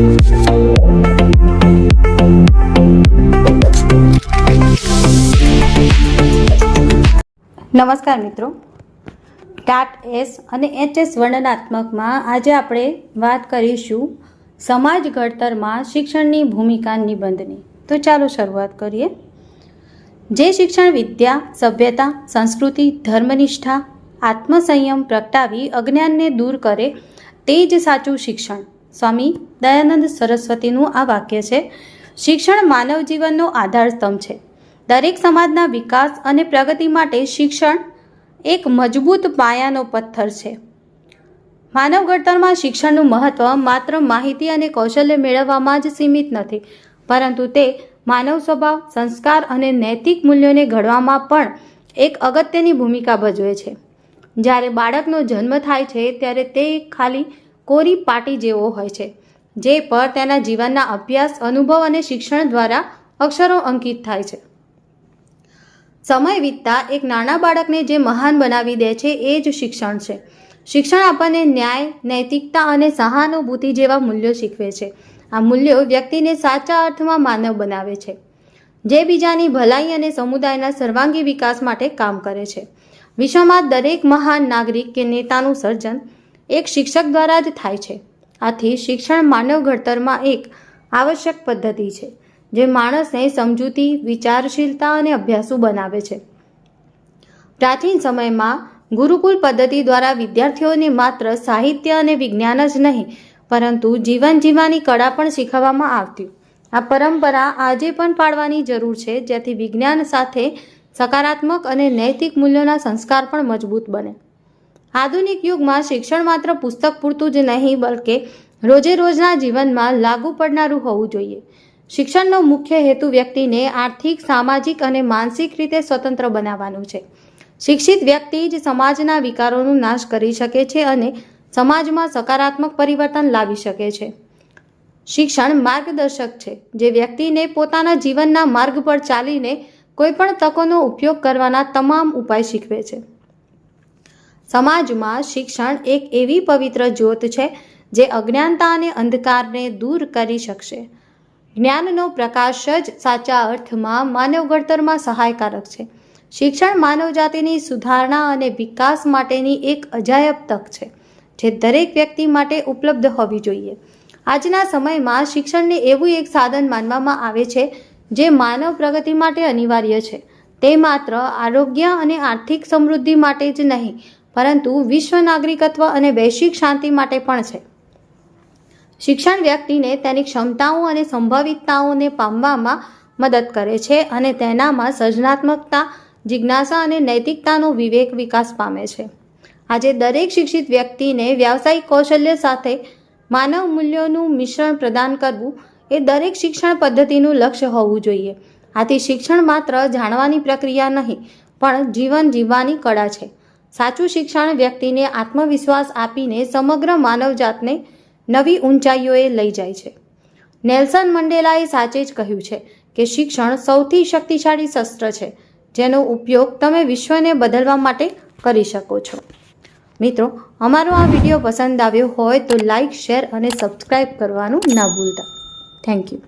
નમસ્કાર મિત્રો, TAT S અને એચએસ વર્ણનાત્મકમાં આજે આપણે વાત કરીશું સમાજ ઘડતરમાં શિક્ષણની ભૂમિકા નિબંધની। તો ચાલો શરૂઆત કરીએ। જે શિક્ષણ વિદ્યા, સભ્યતા, સંસ્કૃતિ, ધર્મનિષ્ઠા, આત્મસંયમ પ્રગટાવી અજ્ઞાનને દૂર કરે તે જ સાચું શિક્ષણ। સ્વામી દયાનંદ સરસ્વતીનું આ વાક્ય છે। શિક્ષણ માનવ જીવનનો આધારસ્તંભ છે। દરેક સમાજના વિકાસ અને પ્રગતિ માટે શિક્ષણ એક મજબૂત પાયાનો પથ્થર છે। માનવ ઘડતરમાં શિક્ષણનું મહત્વ માત્ર માહિતી અને કૌશલ્ય મેળવવામાં જ સીમિત નથી, પરંતુ તે માનવ સ્વભાવ, સંસ્કાર અને નૈતિક મૂલ્યોને ઘડવામાં પણ એક અગત્યની ભૂમિકા ભજવે છે। જ્યારે બાળકનો જન્મ થાય છે ત્યારે તે ખાલી કોરી પાટી જેવો હોય છે, જે પર તેના જીવનના અભ્યાસ, અનુભવ અને શિક્ષણ દ્વારા અક્ષરો અંકિત થાય છે। સમય વીતતા એક નાના બાળકને જે મહાન બનાવી દે છે એ જ શિક્ષણ છે। શિક્ષણ આપણને ન્યાય, નૈતિકતા અને સહાનુભૂતિ જેવા મૂલ્યો શીખવે છે। આ મૂલ્યો વ્યક્તિને સાચા અર્થમાં માનવ બનાવે છે, જે બીજાની ભલાઈ અને સમુદાયના સર્વાંગી વિકાસ માટે કામ કરે છે। વિશ્વમાં દરેક મહાન નાગરિક કે નેતાનું સર્જન એક શિક્ષક દ્વારા જ થાય છે। આથી શિક્ષણ માનવ ઘડતરમાં એક આવશ્યક પદ્ધતિ છે, જે માણસને સમજૂતી, વિચારશીલતા અને અભ્યાસુ બનાવે છે। પ્રાચીન સમયમાં ગુરુકુલ પદ્ધતિ દ્વારા વિદ્યાર્થીઓને માત્ર સાહિત્ય અને વિજ્ઞાન જ નહીં, પરંતુ જીવન જીવવાની કળા પણ શીખવવામાં આવતી। આ પરંપરા આજે પણ પાળવાની જરૂર છે, જેથી વિજ્ઞાન સાથે સકારાત્મક અને નૈતિક મૂલ્યોના સંસ્કાર પણ મજબૂત બને। આધુનિક યુગમાં શિક્ષણ માત્ર પુસ્તક પૂરતું જ નહીં, બલકે રોજે રોજના જીવનમાં લાગુ પડનારું હોવું જોઈએ। શિક્ષણનો મુખ્ય હેતુ વ્યક્તિને આર્થિક, સામાજિક અને માનસિક રીતે સ્વતંત્ર બનાવવાનું છે। શિક્ષિત વ્યક્તિ જ સમાજના વિકારોનો નાશ કરી શકે છે અને સમાજમાં સકારાત્મક પરિવર્તન લાવી શકે છે। શિક્ષણ માર્ગદર્શક છે, જે વ્યક્તિને પોતાના જીવનના માર્ગ પર ચાલીને કોઈપણ તકોનો ઉપયોગ કરવાના તમામ ઉપાય શીખવે છે। સમાજમાં શિક્ષણ એક એવી પવિત્ર જ્યોત છે, જે અજ્ઞાનતા અને અંધકારને દૂર કરી શકશે। જ્ઞાનનો પ્રકાશ જ સાચા અર્થમાં માનવ ઘડતરમાં સહાયકારક છે। શિક્ષણ માનવજાતિની સુધારણા અને વિકાસ માટેની એક અજાયબ તક છે, જે દરેક વ્યક્તિ માટે ઉપલબ્ધ હોવી જોઈએ। આજના સમયમાં શિક્ષણને એવું એક સાધન માનવામાં આવે છે, જે માનવ પ્રગતિ માટે અનિવાર્ય છે। તે માત્ર આરોગ્ય અને આર્થિક સમૃદ્ધિ માટે જ નહીં, પરંતુ વિશ્વ નાગરિકત્વ અને વૈશ્વિક શાંતિ માટે પણ છે। શિક્ષણ વ્યક્તિને તેની ક્ષમતાઓ અને સંભવિતતાઓને પામવામાં મદદ કરે છે અને તેનામાં સર્જનાત્મકતા, જિજ્ઞાસા અને નૈતિકતાનો વિવેક વિકાસ પામે છે। આજે દરેક શિક્ષિત વ્યક્તિને વ્યાવસાયિક કૌશલ્ય સાથે માનવ મૂલ્યોનું મિશ્રણ પ્રદાન કરવું એ દરેક શિક્ષણ પદ્ધતિનું લક્ષ્ય હોવું જોઈએ। આથી શિક્ષણ માત્ર જાણવાની પ્રક્રિયા નહીં, પણ જીવન જીવવાની કળા છે। સાચું શિક્ષણ વ્યક્તિને આત્મવિશ્વાસ આપીને સમગ્ર માનવજાતને નવી ઊંચાઈઓએ લઈ જાય છે। નેલ્સન મંડેલાએ સાચે જ કહ્યું છે કે શિક્ષણ સૌથી શક્તિશાળી શસ્ત્ર છે, જેનો ઉપયોગ તમે વિશ્વને બદલવા માટે કરી શકો છો। મિત્રો, અમારો આ વિડીયો પસંદ આવ્યો હોય તો લાઇક, શેર અને સબસ્ક્રાઈબ કરવાનું ના ભૂલતા। Thank you.